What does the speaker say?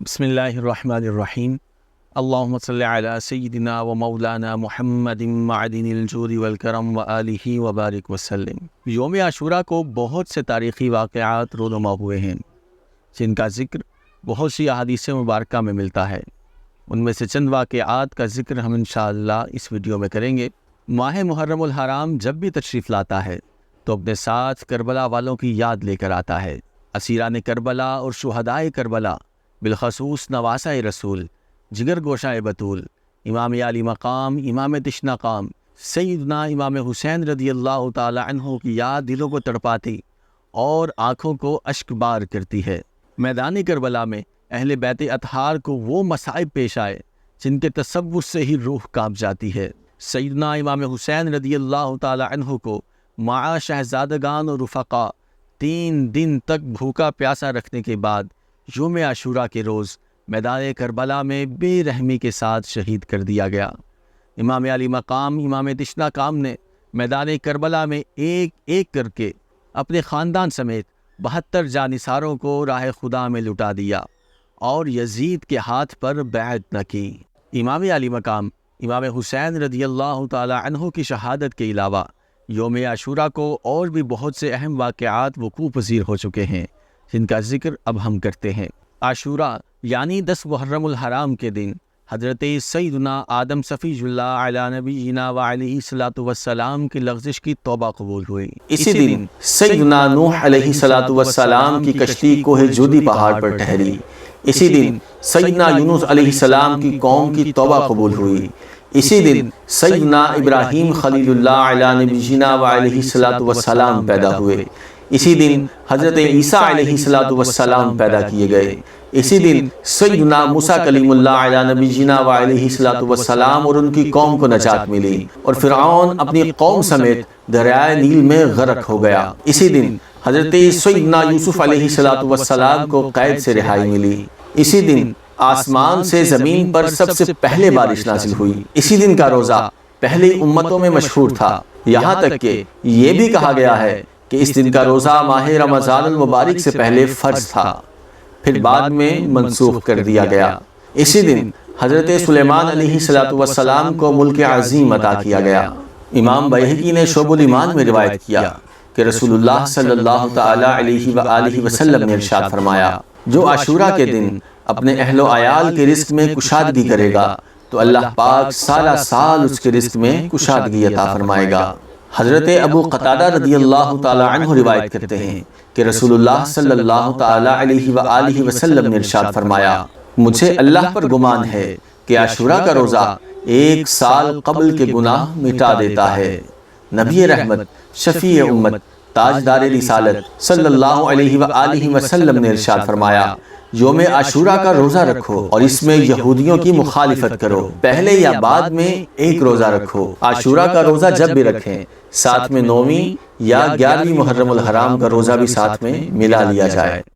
بسم اللہ الرحمن الرحیم اللہم صلی علی سیدنا و مولانا محمد معدن الجود والکرم و آلہ وبارک وسلم۔ یوم عاشوراء کو بہت سے تاریخی واقعات رونما ہوئے ہیں جن کا ذکر بہت سی احادیث مبارکہ میں ملتا ہے۔ ان میں سے چند واقعات کا ذکر ہم انشاءاللہ اس ویڈیو میں کریں گے۔ ماہ محرم الحرام جب بھی تشریف لاتا ہے تو اپنے ساتھ کربلا والوں کی یاد لے کر آتا ہے۔ اسیران کربلا اور شہدائے کربلا، بالخصوص نواسۂ رسول، جگر گوشہ بطول، امام علی مقام، امام تشنا قام، سیدنا امام حسین رضی اللہ تعالی عنہ کی یاد دلوں کو تڑپاتی اور آنکھوں کو اشک بار کرتی ہے۔ میدان کربلا میں اہل بیت اطہار کو وہ مصائب پیش آئے جن کے تصور سے ہی روح کانپ جاتی ہے۔ سیدنا امام حسین رضی اللہ تعالی عنہ کو مع شہزادگان اور رفقا 3 دن تک بھوکا پیاسا رکھنے کے بعد یوم عاشوراء کے روز میدان کربلا میں بے رحمی کے ساتھ شہید کر دیا گیا۔ امام علی مقام، امام تشنا قام نے میدان کربلا میں ایک ایک کر کے اپنے خاندان سمیت 72 جانثاروں کو راہ خدا میں لٹا دیا اور یزید کے ہاتھ پر بیعت نہ کی۔ امام علی مقام، امام حسین رضی اللہ تعالی عنہ کی شہادت کے علاوہ یوم عاشوراء کو اور بھی بہت سے اہم واقعات وقوع پذیر ہو چکے ہیں جن کا ذکر اب ہم کرتے ہیں۔ عاشوراء یعنی 10 محرم الحرام کے دن حضرت سیدنا آدم صفی اللہ علی نبینا و علیہ الصلوۃ والسلام کی لغزش کی توبہ قبول ہوئی۔ اسی دن سیدنا نوح علیہ الصلوۃ والسلام کی کشتی کوہ جودی پہاڑ پر ٹھہری۔ اسی دن سیدنا یونس علیہ السلام کی قوم کی توبہ قبول ہوئی۔ اسی دن سیدنا ابراہیم خلیل اللہ علی نبینا و علیہ الصلوۃ والسلام پیدا ہوئے۔ اسی دن حضرت عیسیٰ علیہ السلام پیدا کیے گئے۔ اسی دن سیدنا موسیٰ کلیم اللہ علی نبینا و علیہ السلام اور ان کی قوم کو نجات ملی اور فرعون اپنی قوم سمیت دریائے نیل میں غرق ہو گیا۔ اسی دن حضرت سیدنا یوسف علیہ السلام کو قید سے رہائی ملی۔ اسی دن آسمان سے زمین پر سب سے پہلے بارش نازل ہوئی۔ اسی دن کا روزہ پہلی امتوں میں مشہور تھا، یہاں تک کہ یہ بھی کہا گیا ہے کہ اس دن کا روزہ ماہ رمضان المبارک سے پہلے فرض تھا، پھر بعد میں منسوخ کر دیا گیا۔ اسی دن حضرت سلیمان علیہ السلام کو ملک عظیم عطا کیا گیا۔ امام بیہقی نے شعب الایمان میں روایت کیا کہ رسول اللہ صلی اللہ تعالی علیہ وآلہ وسلم نے ارشاد فرمایا، جو عاشوراء کے دن اپنے اہل و عیال کے رزق میں کشادگی کرے گا تو اللہ پاک سالہ سال اس کے رزق میں کشادگی عطا فرمائے گا۔ حضرت ابو قتادہ رضی اللہ تعالی عنہ روایت کرتے ہیں کہ رسول اللہ صلی اللہ تعالی علیہ وآلہ وسلم نے ارشاد فرمایا، مجھے اللہ پر گمان ہے کہ عاشوراء کا روزہ 1 سال قبل کے گناہ مٹا دیتا ہے۔ نبی رحمت، شفیع امت، تاجدار رسالت صلی اللہ علیہ وآلہ وسلم نے ارشاد فرمایا، یوم عاشوراء کا روزہ رکھو اور اس میں یہودیوں کی مخالفت کرو، پہلے یا بعد میں ایک روزہ رکھو۔ عاشوراء کا روزہ جب بھی رکھیں ساتھ میں 9ویں یا 11ویں محرم الحرام کا روزہ بھی ساتھ میں ملا لیا جائے۔